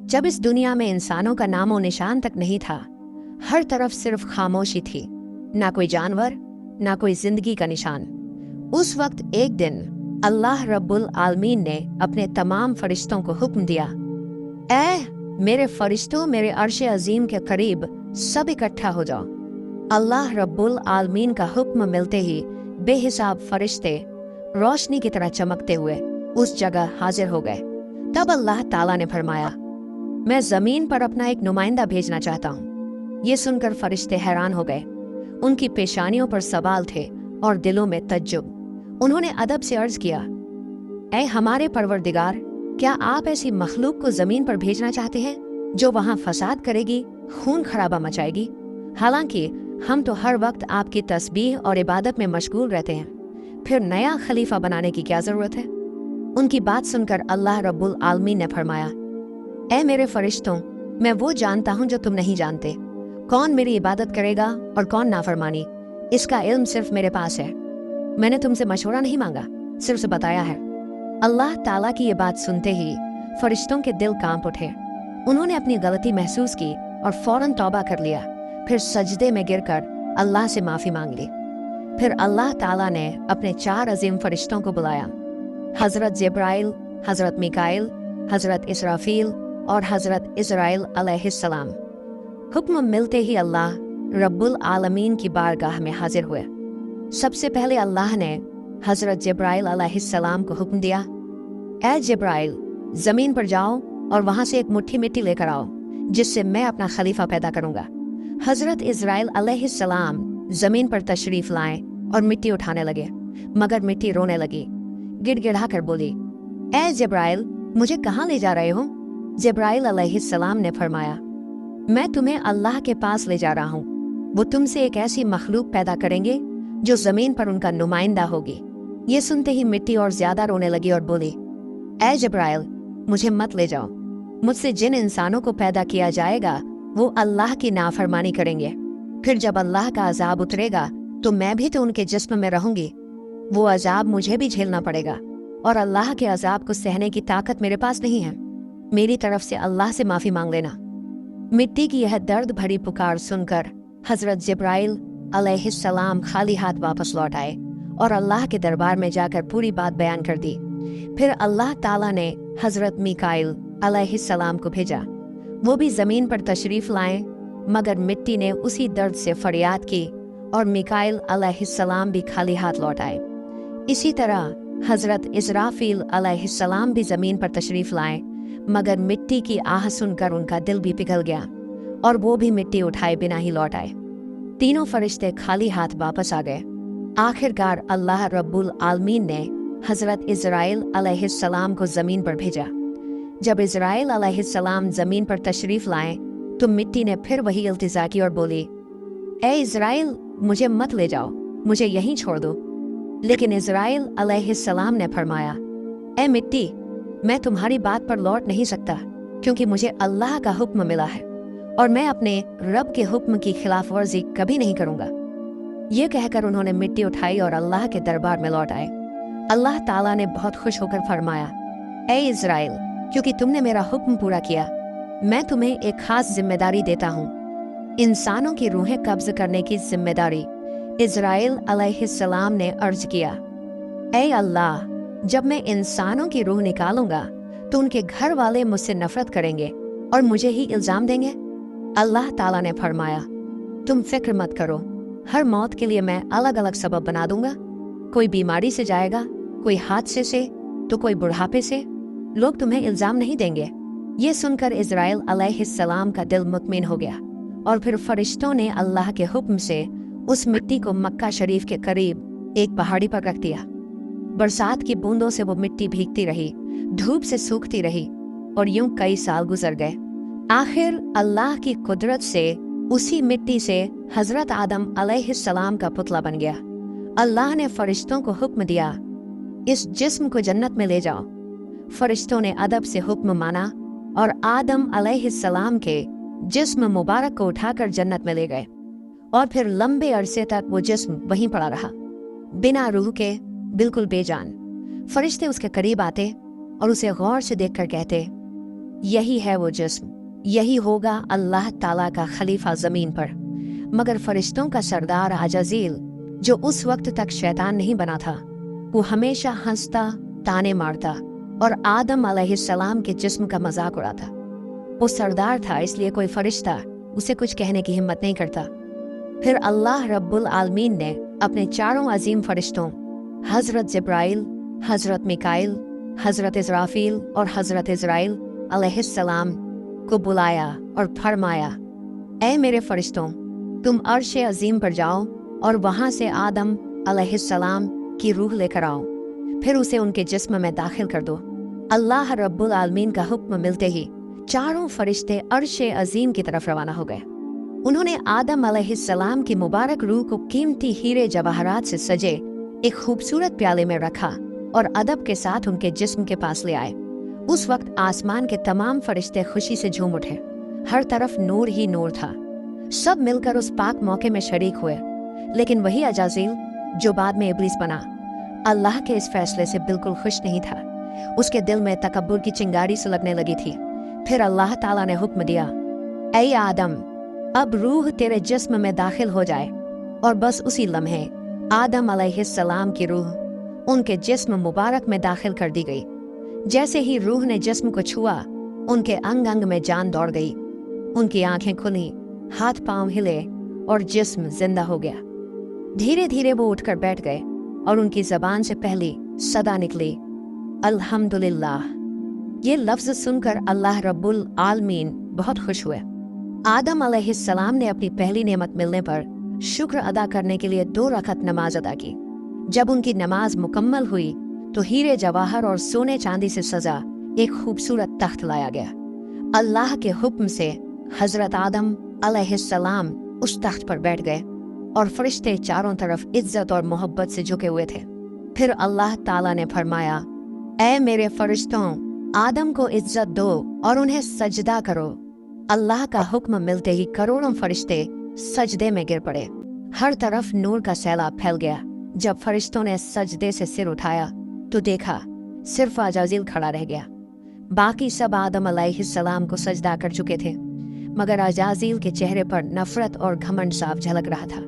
जब इस दुनिया में इंसानों का नामो निशान तक नहीं था, हर तरफ सिर्फ खामोशी थी, ना कोई जानवर, ना कोई जिंदगी का निशान। उस वक्त एक दिन अल्लाह रब्बुल आलमीन ने अपने तमाम फरिश्तों को हुक्म दिया, ऐ मेरे फरिश्तों, मेरे अर्श अजीम के करीब सब इकट्ठा हो जाओ। अल्लाह रब्बुल आलमीन का हुक्म मिलते ही बेहिसाब फरिश्ते रोशनी की तरह चमकते हुए उस जगह हाजिर हो गए। तब अल्लाह ताला ने फरमाया, मैं जमीन पर अपना एक नुमाइंदा भेजना चाहता हूँ। ये सुनकर फरिश्ते हैरान हो गए। उनकी पेशानियों पर सवाल थे और दिलों में तज्जुब। उन्होंने अदब से अर्ज किया, ऐ हमारे परवरदिगार, क्या आप ऐसी मखलूक को जमीन पर भेजना चाहते हैं जो वहां फसाद करेगी, खून खराबा मचाएगी? हालांकि हम तो हर वक्त आपकी तस्बीह और इबादत में मशगूल रहते हैं, फिर नया खलीफा बनाने की क्या जरूरत है? उनकी बात सुनकर अल्लाह रब्बुल आलमीन ने फरमाया, ऐ मेरे फरिश्तों, मैं वो जानता हूँ जो तुम नहीं जानते। कौन मेरी इबादत करेगा और कौन नाफरमानी, इसका इल्म सिर्फ मेरे पास है। मैंने तुमसे मशवरा नहीं मांगा, सिर्फ बताया है। अल्लाह ताला की ये बात सुनते ही फरिश्तों के दिल कांप उठे। उन्होंने अपनी गलती महसूस की और फौरन तौबा कर लिया। फिर सजदे में गिरकर अल्लाह से माफी मांग ली। फिर अल्लाह ताला ने अपने 4 अजीम फरिश्तों को बुलाया, हजरत जिब्राइल, हजरत मिकाइल, हजरत इसराफील और हजरत इजराइल अलैहिस्सलाम। हुक्म मिलते ही अल्लाह रब्बुल आलमीन की बारगाह में हाजिर हुए। सबसे पहले अल्लाह ने हजरत जिब्राइल अलैहिस्सलाम को हुक्म दिया, ऐ जिब्राइल, जमीन पर जाओ और वहां से एक मुट्ठी मिट्टी लेकर आओ, जिससे मैं अपना खलीफा पैदा करूंगा। हजरत इजराइल अलैहिस्सलाम जमीन पर तशरीफ लाए और मिट्टी उठाने लगे, मगर मिट्टी रोने लगी। गिड़गिड़ा कर बोली, ऐ जिब्राइल, मुझे कहाँ ले जा रहे हो? जिब्राइल अलैहिस्सलाम ने फरमाया, मैं तुम्हें अल्लाह के पास ले जा रहा हूँ। वो तुमसे एक ऐसी मखलूक पैदा करेंगे जो जमीन पर उनका नुमाइंदा होगी। ये सुनते ही मिट्टी और ज्यादा रोने लगी और बोली, ऐ जिब्राइल, मुझे मत ले जाओ। मुझसे जिन इंसानों को पैदा किया जाएगा वो अल्लाह की नाफरमानी करेंगे। फिर जब अल्लाह का अजाब उतरेगा तो मैं भी तो उनके जिस्म में रहूंगी। वो अजाब मुझे भी झेलना पड़ेगा और अल्लाह के अजाब को सहने की ताकत मेरे पास नहीं है। मेरी तरफ से अल्लाह से माफी मांग लेना। मिट्टी की यह दर्द भरी पुकार सुनकर हजरत जिब्राइल अलैहिस्सलाम खाली हाथ वापस लौट आए और अल्लाह के दरबार में जाकर पूरी बात बयान कर दी। फिर अल्लाह ताला ने हजरत मिकाइल अलैहिस्सलाम को भेजा। वो भी जमीन पर तशरीफ लाए, मगर मिट्टी ने उसी दर्द से फरियाद की और मिकाइल अलैहिस्सलाम भी खाली हाथ लौट आए। इसी तरह हजरत इसराफील अलैहिस्सलाम भी जमीन पर तशरीफ लाए, मगर मिट्टी की आह सुनकर उनका दिल भी पिघल गया और वो भी मिट्टी उठाए बिना ही लौट आए। तीनों फरिश्ते खाली हाथ वापस आ गए। आखिरकार अल्लाह रब्बुल आलमीन ने हजरत इजराइल अलैहिस्सलाम को जमीन पर भेजा। जब इजराइल अलैहिस्सलाम जमीन पर तशरीफ लाए तो मिट्टी ने फिर वही इल्तिजा की और बोली, ए इजराइल, मुझे मत ले जाओ, मुझे यहीं छोड़ दो। लेकिन इजराइल अलैहिस्सलाम ने फरमाया, ए मिट्टी, मैं तुम्हारी बात पर लौट नहीं सकता, क्योंकि मुझे अल्लाह का हुक्म मिला है और मैं अपने रब के हुक्म की खिलाफ वर्जी कभी नहीं करूंगा। ये कहकर उन्होंने मिट्टी उठाई और अल्लाह के दरबार में लौट आए। अल्लाह ताला ने बहुत खुश होकर फरमाया, ए इजराइल, क्योंकि तुमने मेरा हुक्म पूरा किया, मैं तुम्हें एक खास जिम्मेदारी देता हूँ। इंसानों की रूहें कब्ज करने की जिम्मेदारी। इजराइल अलैहिस्सलाम ने अर्ज किया, ए अल्लाह, जब मैं इंसानों की रूह निकालूंगा तो उनके घर वाले मुझसे नफरत करेंगे और मुझे ही इल्जाम देंगे। अल्लाह ताला ने फरमाया, तुम फिक्र मत करो, हर मौत के लिए मैं अलग अलग सबब बना दूंगा। कोई बीमारी से जाएगा, कोई हादसे से, तो कोई बुढ़ापे से। लोग तुम्हें इल्जाम नहीं देंगे। ये सुनकर इजराइल अलैहिस्सलाम का दिल मुतमिन हो गया और फिर फरिश्तों ने अल्लाह के हुक्म से उस मिट्टी को मक्का शरीफ के करीब एक पहाड़ी पर रख दिया। बरसात की बूंदों से वो मिट्टी भीगती रही, धूप से सूखती रही और यूं कई साल गुजर गए। आखिर अल्लाह की कुदरत से उसी मिट्टी से हजरत आदम अलैहिस्सलाम का पुतला बन गया। अल्लाह ने फरिश्तों को हुक्म दिया, इस जिस्म को जन्नत में ले जाओ। फरिश्तों ने अदब से हुक्म माना और आदम अलैहिस्सलाम के जिस्म मुबारक को उठाकर जन्नत में ले गए और फिर लंबे अरसे तक वो जिस्म वहीं पड़ा रहा, बिना रूह के, बिल्कुल बेजान। फरिश्ते उसके करीब आते और उसे गौर से देखकर कहते, यही है वो जिस्म, यही होगा अल्लाह ताला का खलीफा जमीन पर। मगर फरिश्तों का सरदार अजाज़ील, जो उस वक्त तक शैतान नहीं बना था, वो हमेशा हंसता, ताने मारता और आदम अलैहिस्सलाम के जिस्म का मजाक उड़ाता। वो सरदार था, इसलिए कोई फरिश्ता उसे कुछ कहने की हिम्मत नहीं करता। फिर अल्लाह रब्बुल आलमीन ने अपने चारों अजीम फरिश्तों हजरत जिब्राइल, हजरत मिकाइल, हजरत इज़राफील और हजरत इज़राइल अलैहिस्सलाम को बुलाया और फरमाया, ऐ मेरे फरिश्तों, तुम अर्श अजीम पर जाओ और वहां से आदम अलैहिस्सलाम की रूह लेकर आओ, फिर उसे उनके जिस्म में दाखिल कर दो। अल्लाह रब्बुल आलमीन का हुक्म मिलते ही चारों फरिश्ते अर्श अजीम की तरफ रवाना हो गए। उन्होंने आदम अलैहिस्सलाम की मुबारक रूह को कीमती हीरे जवाहरात से सजे एक खूबसूरत प्याले में रखा और अदब के साथ उनके जिस्म के पास ले आए। उस वक्त आसमान के तमाम फरिश्ते खुशी से झूम उठे। हर तरफ नूर ही नूर था। सब मिलकर उस पाक मौके में शरीक हुए। लेकिन वही अजाज़ील, जो बाद में इब्लीस बना, अल्लाह के इस फैसले से बिल्कुल खुश नहीं था। उसके दिल में तकब्बुर की चिंगारी सुलगने लगी थी। फिर अल्लाह ताला ने हुक्म दिया, ऐ आदम, अब रूह तेरे जिस्म में दाखिल हो जाए। और बस उसी लम्हे आदम अलैहिस्सलाम की रूह उनके जिस्म मुबारक में दाखिल कर दी गई। जैसे ही रूह ने जिस्म को छुआ, उनके अंग अंग में जान दौड़ गई। उनकी आंखें खुली, हाथ पांव हिले और जिस्म जिंदा हो गया। धीरे धीरे वो उठकर बैठ गए और उनकी जबान से पहली सदा निकली, अल्हम्दुलिल्लाह। ये लफ्ज सुनकर अल्लाह रब्बुल आलमीन बहुत खुश हुए। आदम अलैहिस्सलाम ने अपनी पहली नेमत मिलने पर शुक्र अदा करने के लिए 2 रकअत नमाज अदा की। जब उनकी नमाज मुकम्मल हुई तो हीरे जवाहर और सोने चांदी से सजा एक खूबसूरत तख्त लाया गया। अल्लाह के हुक्म से हजरत आदम अलैहिस्सलाम उस तख्त पर बैठ गए और फरिश्ते चारों तरफ इज्जत और मोहब्बत से झुके हुए थे। फिर अल्लाह ताला ने फरमाया, ऐ मेरे फरिश्तों, आदम को इज्जत दो और उन्हें सजदा करो। अल्लाह का हुक्म मिलते ही करोड़ों फरिश्ते सजदे में गिर पड़े। हर तरफ नूर का सैलाब फैल गया। जब फरिश्तों ने सजदे से सिर उठाया तो देखा सिर्फ अजाज़ील खड़ा रह गया। बाकी सब आदम अलैहिस्सलाम को सजदा कर चुके थे, मगर अजाज़ील के चेहरे पर नफरत और घमंड साफ झलक रहा था।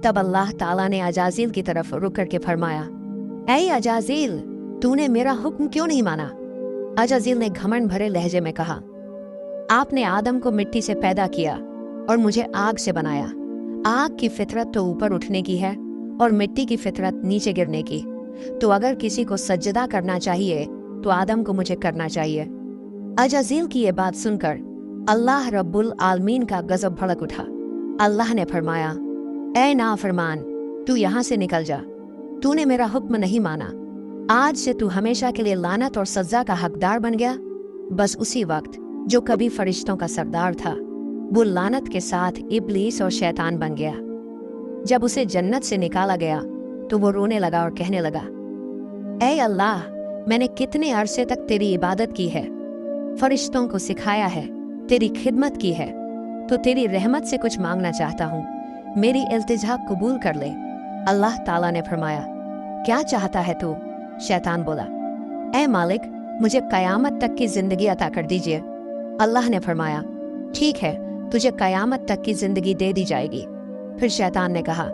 तब अल्लाह ताला ने अजाज़ील की तरफ रुक करके फरमाया, ऐ अजाज़ील, तूने मेरा हुक्म क्यों नहीं माना? अजाज़ील ने घमंड भरे लहजे में कहा, आपने आदम को मिट्टी से पैदा किया और मुझे आग से बनाया। आग की फितरत तो ऊपर उठने की है और मिट्टी की फितरत नीचे गिरने की। तो अगर किसी को सजदा करना चाहिए तो आदम को मुझे करना चाहिए। अजाज़ील की ये बात सुनकर अल्लाह रब्बुल आलमीन का गजब भड़क उठा। अल्लाह ने फरमाया, ऐ नाफरमान, तू यहाँ से निकल जा। तूने मेरा हुक्म नहीं माना। आज से तू हमेशा के लिए लानत और सजा का हकदार बन गया। बस उसी वक्त जो कभी फरिश्तों का सरदार था, वो लानत के साथ इब्लीस और शैतान बन गया। जब उसे जन्नत से निकाला गया तो वो रोने लगा और कहने लगा, ऐ अल्लाह, मैंने कितने अरसे तक तेरी इबादत की है, फरिश्तों को सिखाया है, तेरी खिदमत की है, तो तेरी रहमत से कुछ मांगना चाहता हूँ, मेरी इल्तिजा कबूल कर ले। अल्लाह ताला ने फरमाया, क्या चाहता है तू? शैतान बोला, ऐ मालिक, मुझे कयामत तक की जिंदगी अता कर दीजिए। अल्लाह ने फरमाया, ठीक है, तुझे कयामत तक की जिंदगी दे दी जाएगी। फिर शैतान ने कहा,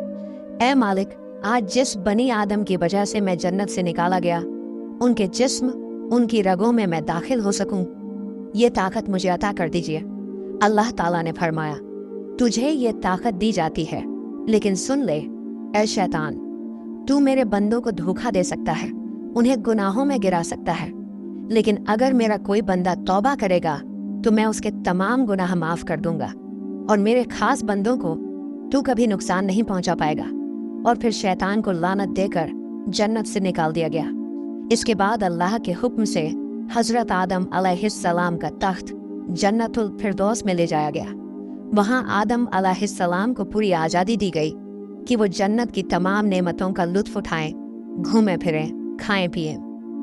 ऐ मालिक, आज जिस बनी आदम की वजह से मैं जन्नत से निकाला गया, उनके जिस्म, उनकी रगों में मैं दाखिल हो सकूं, ये ताकत मुझे अता कर दीजिए। अल्लाह ताला ने फरमाया, तुझे ये ताकत दी जाती है, लेकिन सुन ले ऐ शैतान, तू मेरे बंदों को धोखा दे सकता है, उन्हें गुनाहों में गिरा सकता है, लेकिन अगर मेरा कोई बंदा तौबा करेगा तो मैं उसके तमाम गुनाह माफ कर दूंगा और मेरे खास बंदों को तू कभी नुकसान नहीं पहुंचा पाएगा। और फिर शैतान को लानत देकर जन्नत से निकाल दिया गया। इसके बाद अल्लाह के हुक्म से हजरत आदम अलैहिस्सलाम का तख्त जन्नतुल फिरदौस में ले जाया गया। वहां आदम अलैहिस्सलाम को पूरी आज़ादी दी गई कि वो जन्नत की तमाम नेमतों का लुत्फ उठाएं, घूमें फिरें, खाएं पिएं।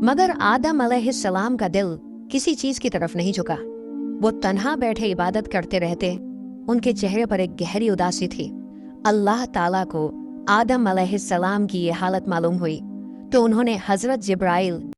मगर आदम अलैहिस्सलाम का दिल किसी चीज की तरफ नहीं झुका। वो तन्हा बैठे इबादत करते रहते। उनके चेहरे पर एक गहरी उदासी थी। अल्लाह ताला को आदम अलैहिस्सलाम की ये हालत मालूम हुई तो उन्होंने हजरत जिब्राइल